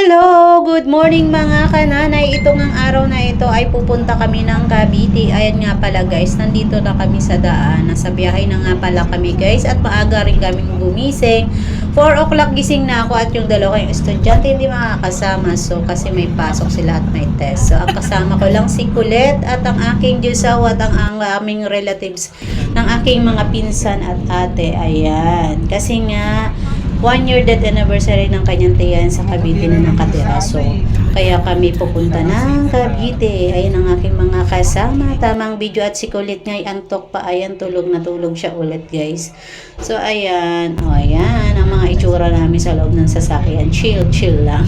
Hello! Good morning mga kananay. Itong ang araw na ito ay pupunta kami ng Cavite. Ayan nga pala guys, nandito na kami sa daan. Nasa biyahe na nga pala kami guys at maaga rin kaming gumising. 4 o'clock gising na ako at yung dalawang estudyante hindi makakasama. So kasi may pasok sila at may test. So ang kasama ko lang si Colette at ang aking Diyosaw at ang aming relatives ng aking mga pinsan at ate. Ayan. Kasi nga 1 year death anniversary ng kanyang tiyan sa Cavite na nakatira. So, kaya kami pupunta ng Cavite. Ayan ang aking mga kasama. Tamang video at si Kulit nga'y antok pa. Ayan, tulog na tulog siya ulit guys. So, ayan. O, ayan. Ang mga itsura namin sa loob ng sasakyan. Chill lang.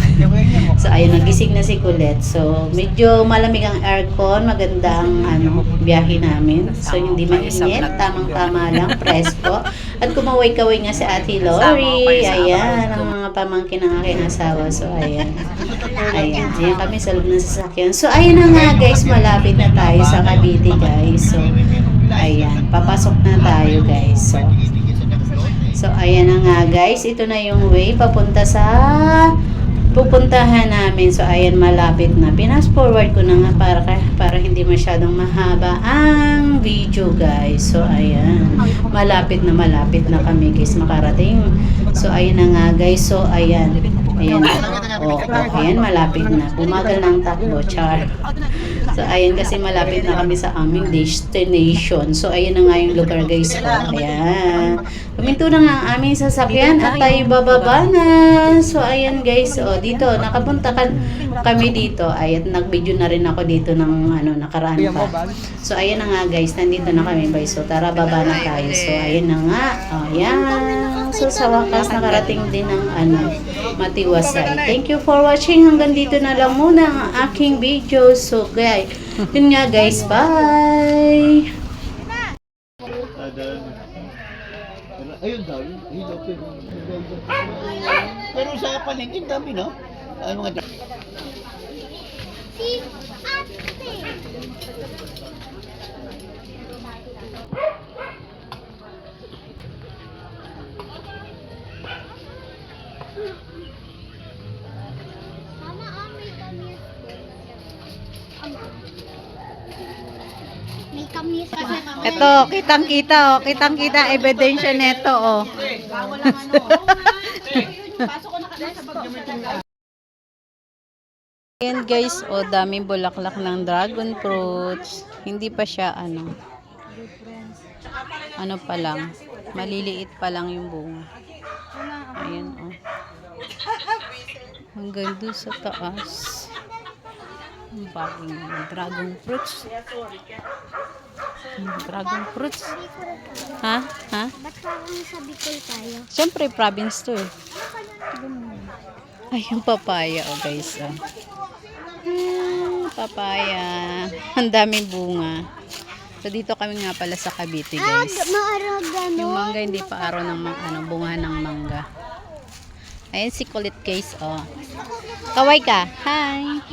So, ayan. Nagising na si Kulit. So, medyo malamig ang aircon. Maganda ang biyahe namin. So, hindi mainit. Tamang-tama lang. Presko. At kumaway-kaway nga si Ate Lori. Ayan, ang mga pamangkin ng aking asawa. So, ayan. Ayan kami sa loob ng sasakyan. So, ayan na nga guys. Malapit na tayo sa Cavite guys. So, ayan. Papasok na tayo guys. So, ayan na nga guys. Ito na yung way papunta sa pupuntahan namin. So, ayan, malapit na. Pinas forward ko na nga para hindi masyadong mahaba ang video, guys. So, ayan. Malapit na kami, guys, makarating. So, ayan na nga, guys. So, ayan. Ayan. Ayan, malapit na. Bumagal ng takbo, char. So, ayan, kasi malapit na kami sa aming destination. So, ayan na nga yung lugar, guys. So, ayan. Puminto na nga ang aming sasakyan at tayo bababa na. So, ayan guys. So, dito, nakapunta kami dito. Ayan, nag-video na rin ako dito ng nakaraan pa. So, ayan na nga guys. Nandito na kami guys. So, tara, baba na tayo. So, ayan na nga. Ayan. So, sa wakas, nakarating din ng Matiwasay. Thank you for watching. Hanggang dito na lang muna ang aking video. So, guys, yun nga guys. Bye! Ayun daw, pero sa palengke dami, no? Ano mga Si ate. Mama, may kamis. May kamis. Ito, kitang-kita, oh. Kitang-kita ebidensya neto, oh. Ayan guys, oh, daming bulaklak ng dragon fruits. Hindi pa siya, ano pa lang. Maliliit pa lang yung bunga. Ayan, oh. Hanggang doon sa taas. Ang baging dragon fruits. Dragon fruits. Ha? Ba't parang sa Bicol tayo? Siyempre, province to eh. Ay, yung papaya, oh guys. Oh. Papaya. Ang daming bunga. So, dito kami nga pala sa Cavite, guys. Yung mangga, hindi pa araw ng bunga ng mangga. Ayan si Kulit, guys. Oh. Kaway ka. Hi!